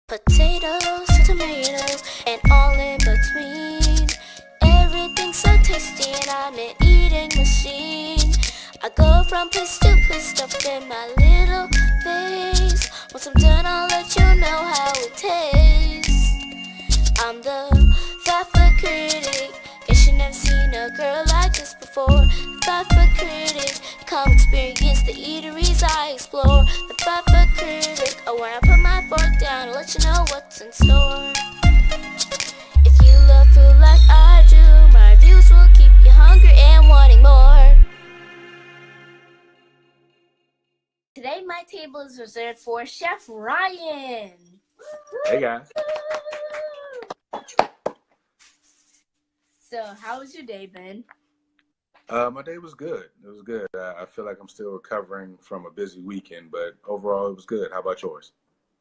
Potatoes to tomatoes and all in between. Everything's so tasty and I'm an eating machine. I go from place to place, stuffed in my little face. Once I'm done, I'll let you know how it tastes. I'm the fat critic. Guess you never seen a girl like this before. The fat critic, come experience the eateries I explore. The fat critic, I wanna put my fork down and let you know what's in store. If you love food like I do, my reviews will keep you hungry and wanting more. Today my table is reserved for Chef Ryan. Hey guys. So, how was your day been? My day was good. It was good. I feel like I'm still recovering from a busy weekend, but overall it was good. How about yours?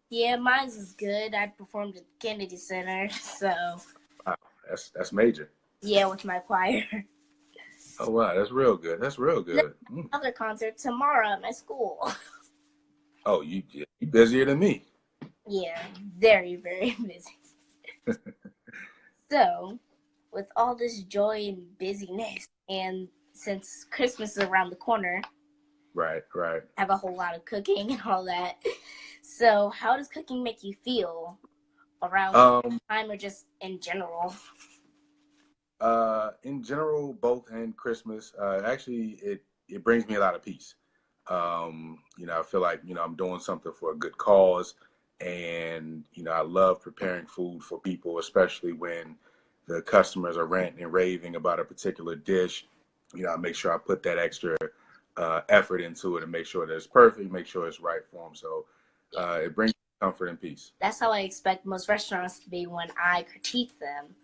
Yeah, mine was good. I performed at the Kennedy Center, so. Wow, that's major. Yeah, with my choir. Oh wow, that's real good. That's real good. Another concert tomorrow at my school. Oh, you busier than me. Yeah, very, very busy. So, with all this joy and busyness, and since Christmas is around the corner, Right. I have a whole lot of cooking and all that. So, how does cooking make you feel around time or just in general? In general, both and Christmas, actually it brings me a lot of peace. I feel like, I'm doing something for a good cause, and, I love preparing food for people, especially when the customers are ranting and raving about a particular dish. I make sure I put that extra effort into it and make sure that it's perfect, make sure it's right for them. So it brings comfort and peace. That's how I expect most restaurants to be when I critique them.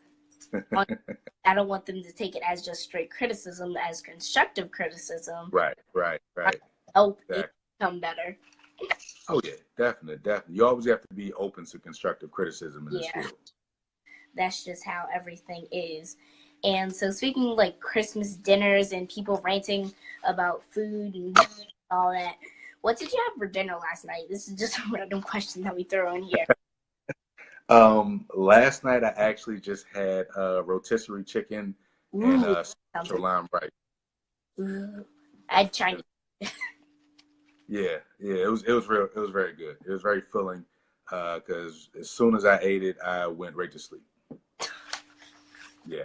I don't want them to take it as just straight criticism, as constructive criticism. Right. I hope Exactly. it become better. Oh yeah, definitely. You always have to be open to constructive criticism in this field. That's just how everything is. And so speaking of like Christmas dinners and people ranting about food and all that, what did you have for dinner last night? This is just a random question that we throw in here. Last night I actually just had rotisserie chicken and cilantro lime rice. I'd Chinese. Yeah, it was very good. It was very filling because as soon as I ate it, I went right to sleep. Yeah.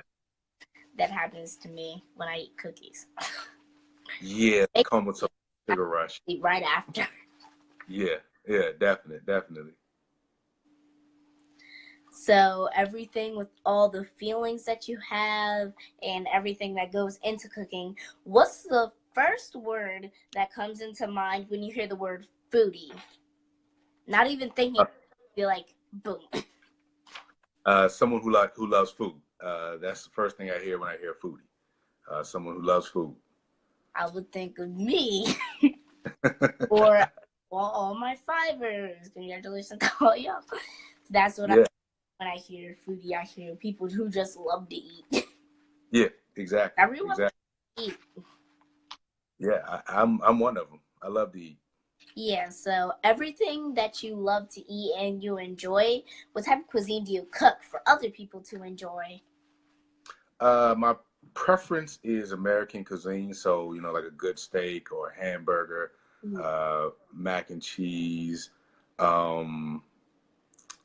That happens to me when I eat cookies. Yeah, comatose sugar rush. Eat right after. Yeah, definitely. So everything with all the feelings that you have and everything that goes into cooking, what's the first word that comes into mind when you hear the word foodie? Not even thinking, be like, boom. Someone who loves food. That's the first thing I hear when I hear foodie. Someone who loves food. I would think of me. Or all my fivers. Congratulations to all y'all. That's what when I hear foodie, I hear people who just love to eat. Yeah, exactly. Everyone loves to eat. Yeah, I'm one of them. I love to eat. Yeah, so everything that you love to eat and you enjoy, what type of cuisine do you cook for other people to enjoy? My preference is American cuisine, so like a good steak or a hamburger, mac and cheese.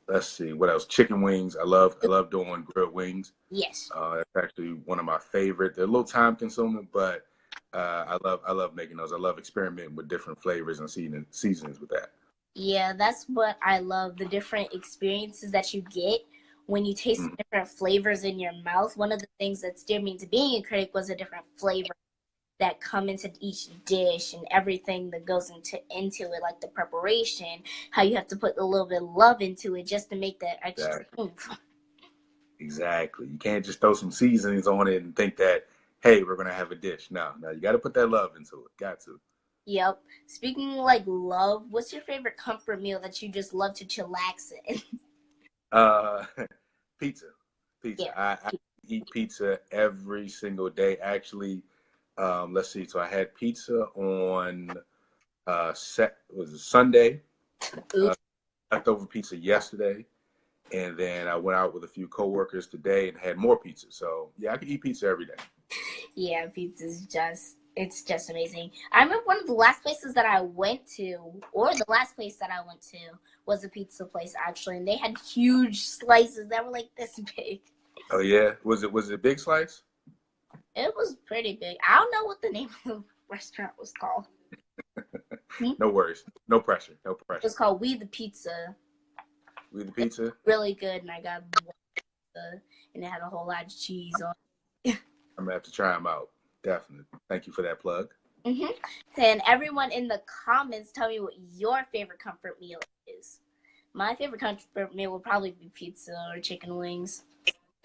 Let's see what else. Chicken wings. I love doing grilled wings. Yes. That's actually one of my favorite. They're a little time consuming, but I love making those. I love experimenting with different flavors and seasonings with that. Yeah, that's what I love, the different experiences that you get when you taste different flavors in your mouth. One of the things that steered me into being a critic was the different flavors that come into each dish and everything that goes into it, like the preparation, how you have to put a little bit of love into it just to make that extra oomph. Exactly. You can't just throw some seasonings on it and think that, hey, we're going to have a dish. No, you got to put that love into it. Got to. Yep. Speaking of, like, love, what's your favorite comfort meal that you just love to chillax in? Pizza. Yeah. I eat pizza every single day. Actually, let's see. So I had pizza on was it Sunday. leftover pizza yesterday, and then I went out with a few coworkers today and had more pizza. So yeah, I can eat pizza every day. Yeah, pizza's it's just amazing. I remember one of the last places that I went to, or the last place that I went to, was a pizza place actually, and they had huge slices that were like this big. Oh yeah, was it Big Slice? It was pretty big. I don't know what the name of the restaurant was called. No worries, no pressure, no It pressure. was called We the Pizza. We the pizza. Really good, and I got one pizza, and it had a whole lot of cheese on it. I'm gonna have to try them out. Definitely. Thank you for that plug. And everyone in the comments, tell me what your favorite comfort meal is. My favorite comfort meal would probably be pizza or chicken wings.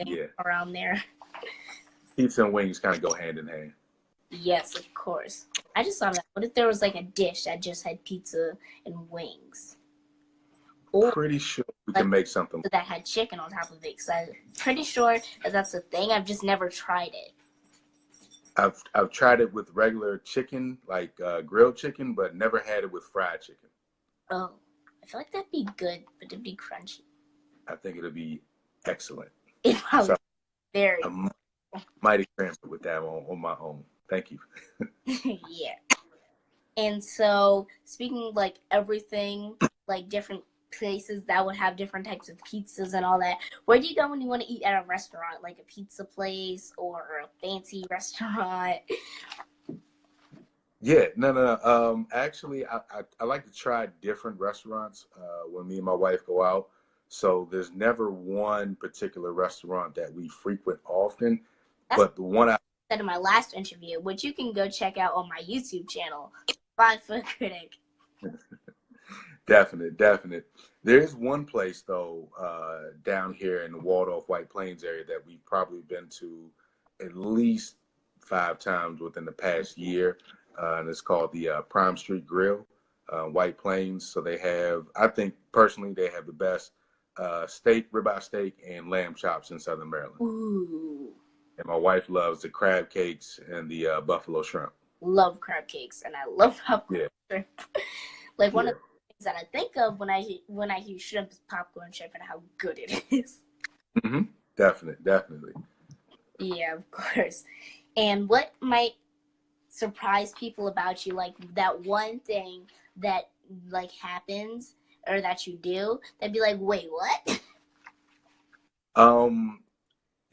Yeah. Around there. Pizza and wings kind of go hand in hand. Yes, of course. I just thought of that. What if there was like a dish that just had pizza and wings? Or Pretty sure we can make something that had chicken on top of it. Because I'm pretty sure that that's a thing. I've just never tried it. I've tried it with regular chicken, like grilled chicken, but never had it with fried chicken. Oh, I feel like that'd be good, but it'd be crunchy. I think it'll be excellent. It probably So very. I might experiment with that on my own. Thank you. Yeah. And so, speaking of like everything, like different places that would have different types of pizzas and all that, where do you go when you want to eat at a restaurant, like a pizza place or a fancy restaurant? Yeah, no. Actually, I like to try different restaurants when me and my wife go out. So there's never one particular restaurant that we frequent often, but the one I said in my last interview, which you can go check out on my YouTube channel, 5 Foot Critic. Definite. There is one place though down here in the Waldorf White Plains area that we've probably been to at least 5 times within the past year, and it's called the Prime Street Grill, White Plains. So they have, I think personally, they have the best steak, ribeye steak, and lamb chops in Southern Maryland. Ooh. And my wife loves the crab cakes and the buffalo shrimp. Love crab cakes, and I love popcorn shrimp. Like one of the things that I think of when I hear shrimp is popcorn shrimp and how good it is. Definitely. Yeah, of course. And what might surprise people about you, like that one thing that like happens or that you do, they'd be like, "Wait, what?"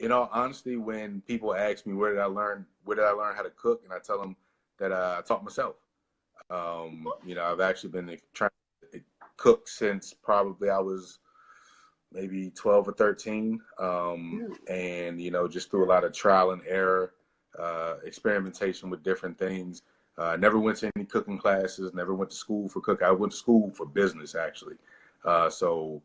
In all honesty, when people ask me where did I learn how to cook, and I tell them that I taught myself. I've actually been trying to cook since probably I was maybe 12 or 13, and just through a lot of trial and error, experimentation with different things. Never went to any cooking classes. Never went to school for cooking. I went to school for business actually. So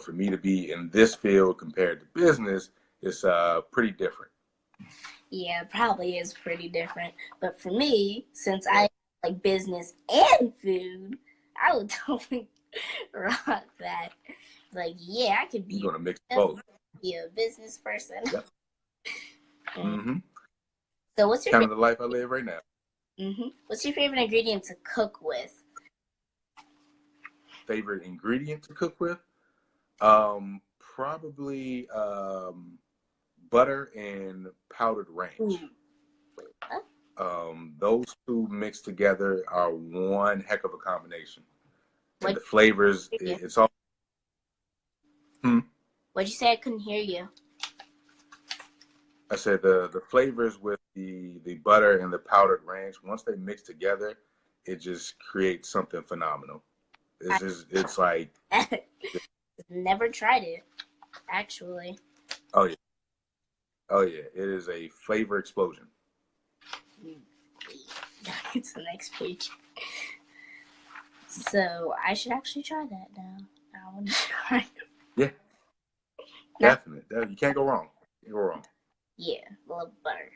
for me to be in this field compared to business, it's pretty different. Yeah, it probably is pretty different. But for me, since I like business and food, I would totally rock that. Like, yeah, I could be. You're gonna mix both. Be a business person. Yep. So, what's your kind of the life I live right now? What's your favorite ingredient to cook with? Favorite ingredient to cook with? Probably butter and powdered ranch. Those two mixed together are one heck of a combination. And the flavors, it's all. What'd you say? I couldn't hear you. I said the flavors with the butter and the powdered ranch, once they mix together, it just creates something phenomenal. It's like. Never tried it, actually. Oh yeah, it is a flavor explosion. It's the next page. So I should actually try that now. I want to try it. Yeah, definitely. You can't go wrong. You can't go wrong. Yeah, love butter.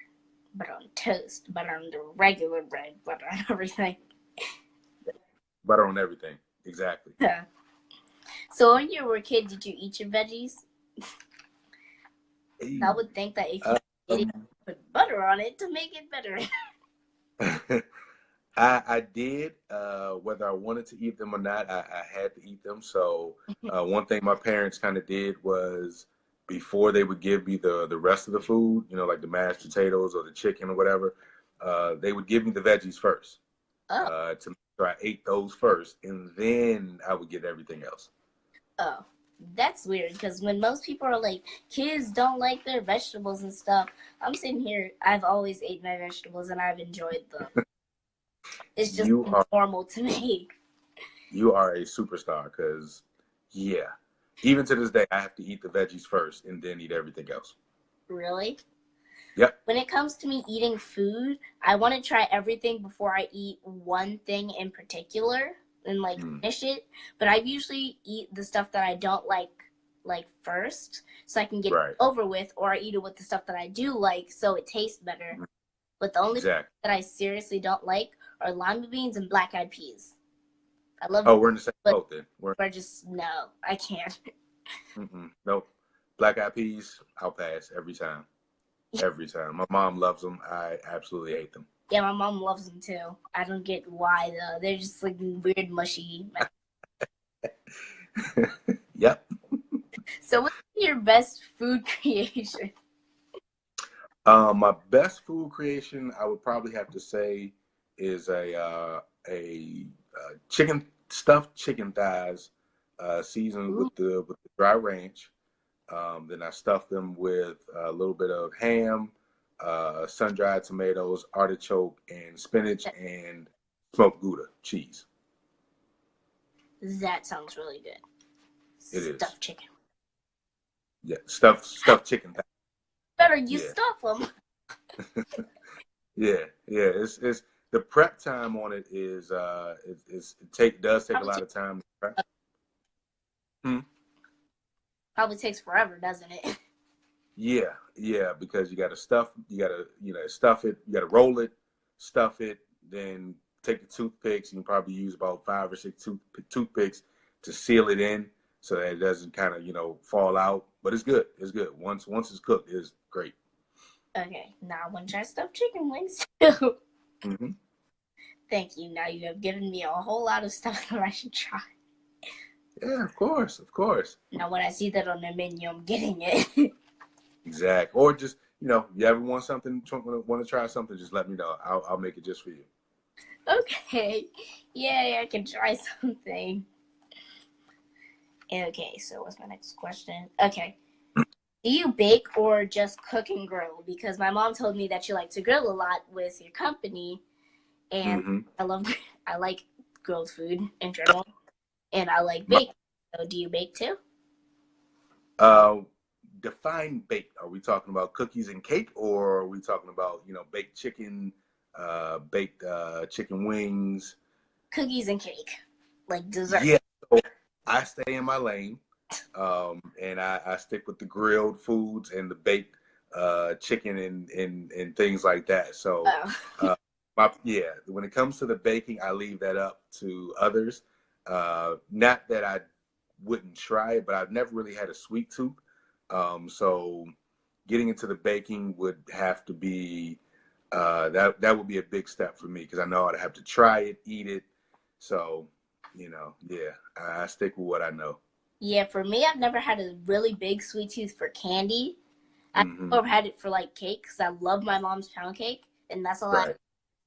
Butter on toast, butter on the regular bread, butter on everything. Butter on everything, exactly. Yeah. So when you were a kid, did you eat your veggies? I would think that if you didn't put butter on it to make it better. I did, whether I wanted to eat them or not, I had to eat them. So one thing my parents kind of did was before they would give me the rest of the food, you know, like the mashed potatoes or the chicken or whatever, they would give me the veggies first Oh, to make sure I ate those first, and then I would get everything else. oh. That's weird because when most people are like, kids don't like their vegetables and stuff, I'm sitting here, I've always ate my vegetables and I've enjoyed them. It's just You are normal to me. you are a superstar because, yeah, even to this day, I have to eat the veggies first and then eat everything else. Really? Yep. When it comes to me eating food, I want to try everything before I eat one thing in particular and like Mm, finish it. But I usually eat the stuff that I don't like first so I can get it right. over with, or I eat it with the stuff that I do like so it tastes better. Mm, But the only thing exactly. that I seriously don't like are lima beans and black eyed peas. I love Oh, them, we're in the same but boat then. I just no, I can't. Nope. Black eyed peas, I'll pass every time. Every time. My mom loves them. I absolutely hate them. Yeah, my mom loves them too. I don't get why though. They're just like weird mushy. Yep. So, what's your best food creation? My best food creation, I would probably have to say, is a chicken stuffed chicken thighs, seasoned Ooh, with the dry ranch. Then I stuff them with a little bit of ham, sun dried tomatoes, artichoke, and spinach, and smoked Gouda cheese. that sounds really good. It is. Stuffed chicken. Yeah, stuffed chicken thighs. Better you Yeah. stuff them. Yeah, yeah. It's the prep time on it is it does take a Probably, lot of time to prep. Hmm. probably takes forever, doesn't it? Yeah, yeah, because you gotta stuff it, you gotta roll it, stuff it, then take the toothpicks. You can probably use about 5 or 6 toothpicks to seal it in so that it doesn't kind of fall out. But it's good. It's good. Once it's cooked, it's great. Okay, now I want to try stuffed chicken wings too. Hmm. Thank you. Now you have given me a whole lot of stuff that I should try. Yeah, of course, of course. Now, when I see that on the menu, I'm getting it. Exactly. Or just, you ever want something, want to try something, just let me know. I'll make it just for you. Okay. Yay, I can try something. Okay, so what's my next question? Okay. Do you bake or just cook and grill? Because my mom told me that you like to grill a lot with your company, and Hmm. I love I like grilled food in general, and I like My, baking. So do you bake too? uh, define baked. Are we talking about cookies and cake, or are we talking about, baked chicken, baked chicken wings? Cookies and cake, like dessert. Yeah. So I stay in my lane, and I stick with the grilled foods and the baked chicken and things like that. So, Oh, uh, yeah, when it comes to the baking, I leave that up to others. Not that I wouldn't try it, but I've never really had a sweet tooth. So getting into the baking would have to be that would be a big step for me because I know I'd have to try it, eat it. So, yeah, I stick with what I know. yeah. For me, I've never had a really big sweet tooth for candy. I've Hmm. never had it for like cake because I love my mom's pound cake, and that's all I Right,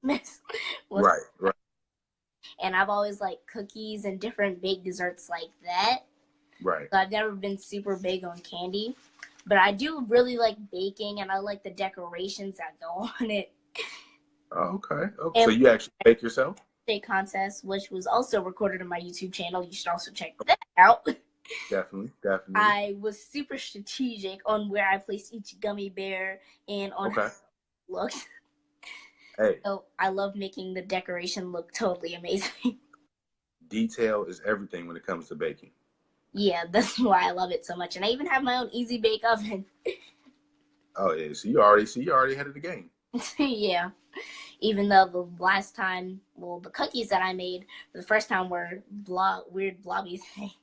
miss. Was right, right, and I've always liked cookies and different baked desserts like that. right. So I've never been super big on candy, but I do really like baking, and I like the decorations that go on it. Oh, okay. Oh, so And you actually bake yourself? birthday contest, which was also recorded on my YouTube channel. You should also check that out. Definitely, definitely. I was super strategic on where I placed each gummy bear and on how Okay. it looked. Hey, So I love making the decoration look totally amazing. detail is everything when it comes to baking. Yeah, that's why I love it so much. And I even have my own easy bake oven. Oh yeah, so you already ahead of the game. Yeah. Even though the last time, well, the cookies that I made the first time were weird blobby things.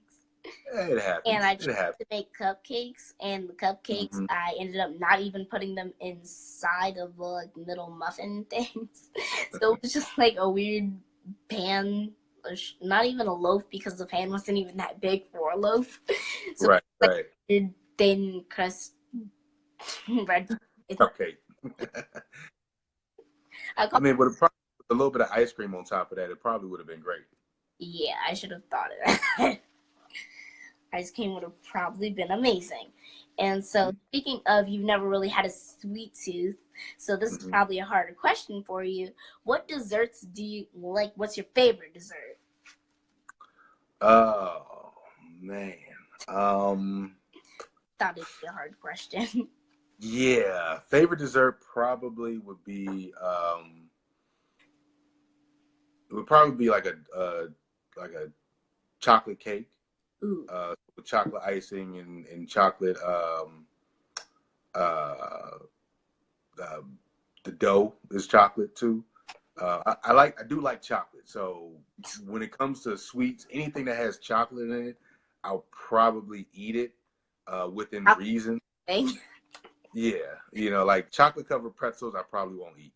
It And happens. I It tried happens. to make cupcakes, and the cupcakes Hmm. I ended up not even putting them inside of the like little muffin things. So it was just like a weird pan, not even a loaf because the pan wasn't even that big for a loaf. So Right, like right. a thin crust bread. Okay. I I call, mean, with a little bit of ice cream on top of that, it probably would have been great. yeah, I should have thought of that. Ice cream would have probably been amazing. And so, speaking of, you've never really had a sweet tooth, so this is Mm-hmm. probably a harder question for you. What desserts do you like? What's your favorite dessert? Oh man. Um. Thought it'd be a hard question. Yeah. Favorite dessert probably would probably be like a chocolate cake. Ooh, With chocolate icing and chocolate uh, uh, the dough is chocolate too. I do like chocolate. So when it comes to sweets, anything that has chocolate in it, I'll probably eat it within I reason. think Yeah, like chocolate covered pretzels, I probably won't eat.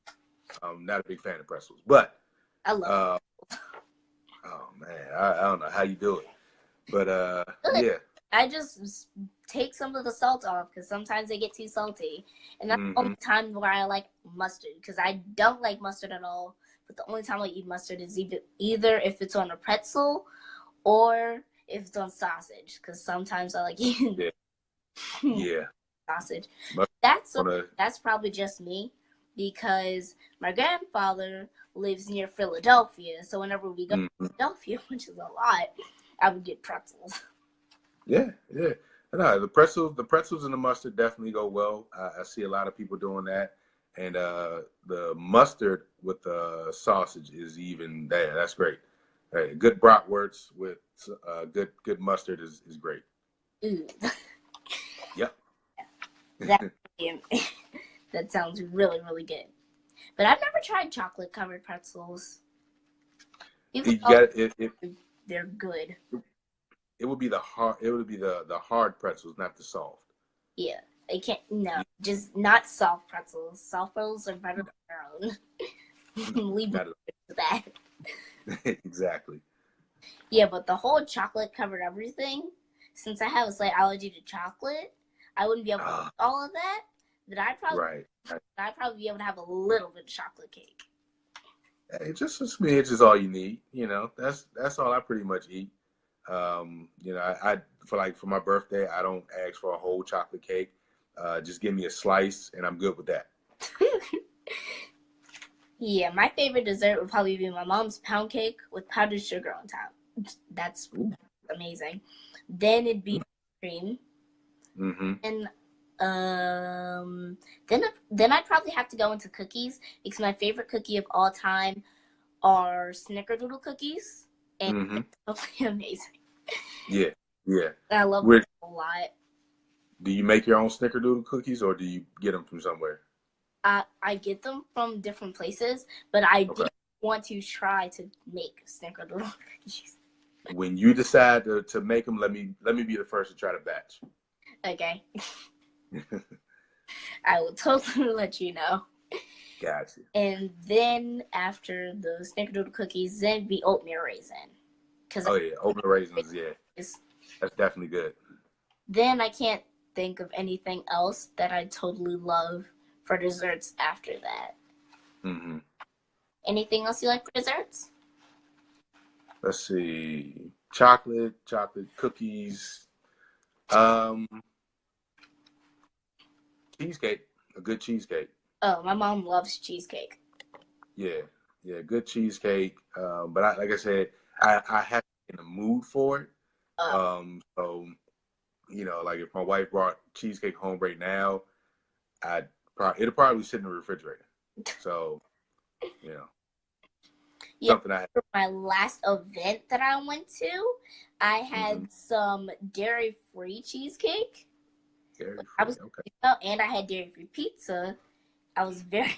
I'm not a big fan of pretzels, but I love uh, oh man, I don't know how you do it, but it. yeah. I just take some of the salt off because sometimes they get too salty, and that's the Hmm. only time where I like mustard because I don't like mustard at all. But the only time I eat mustard is either if it's on a pretzel or if it's on sausage because sometimes I like eating Yeah, yeah. sausage. Must That's wanna, that's probably just me because my grandfather lives near Philadelphia, so whenever we go to mhm. Philadelphia, which is a lot, I would get pretzels. Yeah, yeah. No, the pretzels and the mustard definitely go well. I see a lot of people doing that, and the mustard with the sausage is even there. That's great. Hey, good bratwurst with good mustard is great. Ooh, Yep. that that sounds really really good. But I've never tried chocolate covered pretzels. People You tell got it. me they're good. It would be the hard. It would be the hard pretzels, not the soft. Yeah, they can't. No, just not soft pretzels. Soft pretzels are better on their own. Leave it Not to that. exactly. Yeah, but the whole chocolate covered everything. Since I have a slight allergy to chocolate, I wouldn't be able to eat Ah, all of that. That right. I'd probably be able to have a little bit of chocolate cake. Hey, just a smidge is all you need. That's all I pretty much eat. I for my birthday, I don't ask for a whole chocolate cake. Just give me a slice, and I'm good with that. Yeah, my favorite dessert would probably be my mom's pound cake with powdered sugar on top. That's Ooh. amazing. Then it'd be cream, Mm-hmm. and then I'd probably have to go into cookies because my favorite cookie of all time are snickerdoodle cookies, and Mm-hmm. it's totally amazing. Yeah. Yeah. And I love them Where a lot. do you make your own snickerdoodle cookies, or do you get them from somewhere? I get them from different places, but I Okay. did want to try to make snickerdoodle cookies. When you decide to make them, let me be the first to try the batch. Okay, I will totally let you know. Gotcha. And then after the snickerdoodle cookies, then be oatmeal raisin. Because Oh yeah, oatmeal raisins. Yeah, that's definitely good. then I can't think of anything else that I totally love for desserts after that. Mm-hmm. Anything else you like for desserts? Let's see. Chocolate cookies. Um, cheesecake. A good cheesecake. Oh, my mom loves cheesecake. Yeah, yeah, good cheesecake. But like I said, I have to be in the mood for it. Oh, So like if my wife brought cheesecake home right now, it'll probably sit in the refrigerator. So you know, yeah. something I have. For my last event that I went to, I Mm-hmm. had some dairy-free cheesecake. Dairy I free. was Okay. and I had dairy-free pizza. I was very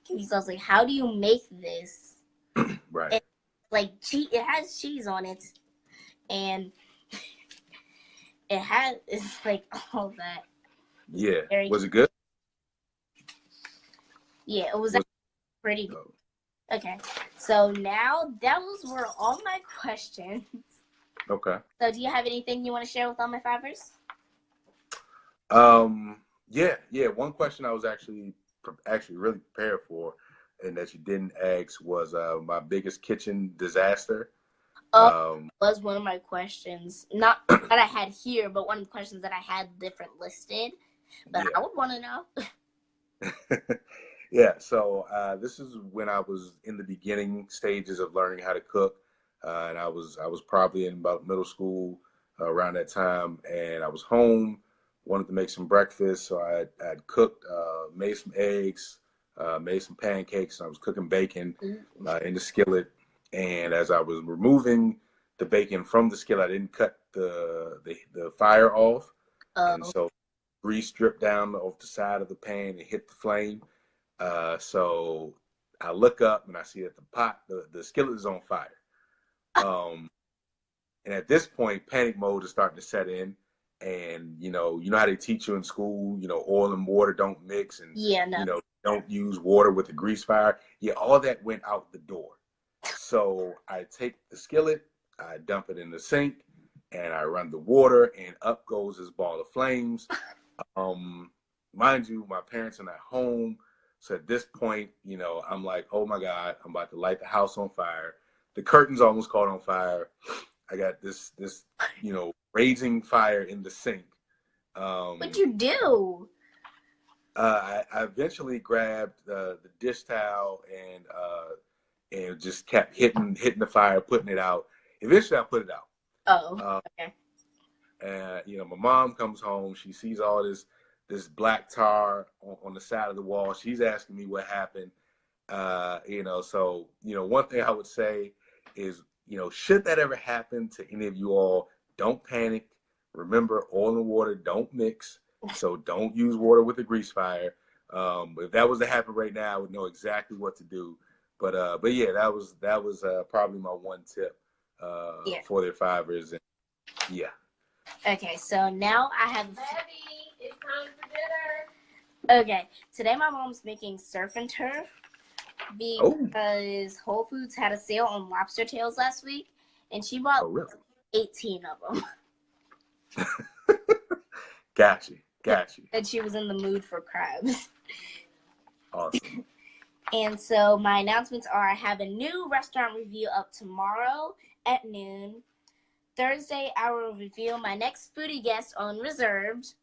confused. I was like, "How do you make this?" Right. And like cheese, it has cheese on it, and it's like all that. Yeah. Very Was it good? Yeah, it was Was pretty good. oh, Okay, so now those were all my questions. okay. So do you have anything you want to share with all my fivers? Yeah. One question I was actually really prepared for, and that you didn't ask, was my biggest kitchen disaster. Was one of my questions. Not that I had here, but one of the questions that I had different listed. But I Yeah. would want to know. Yeah, so this is when I was in the beginning stages of learning how to cook, and I was probably in about middle school around that time, and I was home, wanted to make some breakfast, so I'd cooked, made some eggs, made some pancakes, and I was cooking bacon in the skillet, and as I was removing the bacon from the skillet, I didn't cut the fire off, and Oh. so grease dripped down off the side of the pan and hit the flame. So I look up and I see that the skillet is on fire. And at this point, panic mode is starting to set in. And you know how they teach you in school, oil and water don't mix, and Yeah, no. don't use water with the grease fire. Yeah, all that went out the door. So I take the skillet, I dump it in the sink, and I run the water, and up goes this ball of flames. Mind you, my parents are not home. So at this point, I'm like, oh my God, I'm about to light the house on fire. The curtains almost caught on fire. I got this, raging fire in the sink. What'd you do? I eventually grabbed the dish towel and just kept hitting the fire, putting it out. Eventually, I put it out. Oh, okay. And my mom comes home. She sees all this black tar on the side of the wall. She's asking me what happened. So one thing I would say is, should that ever happen to any of you all, don't panic. Remember, oil and water don't mix, so don't use water with a grease fire. If that was to happen right now, I would know exactly what to do. But yeah, that was probably my one tip for their fivers. And yeah. Okay, so now I have. Daddy, it's time for dinner. Okay, today my mom's making surf and turf Oh. because Whole Foods had a sale on lobster tails last week, and she bought Oh, really? 18 of them. Gotcha. And she was in the mood for crabs. Awesome. And so my announcements are: I have a new restaurant review up tomorrow at noon. Thursday, I will reveal my next foodie guest on Reserved.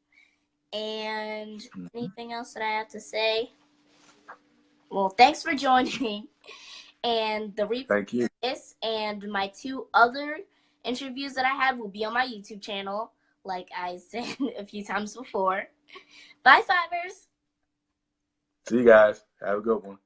And anything else that I have to say? Well, thanks for joining. And the replay Thank you. of this and my 2 other interviews that I had will be on my YouTube channel, like I said a few times before. Bye, Fivers. See you guys. Have a good one.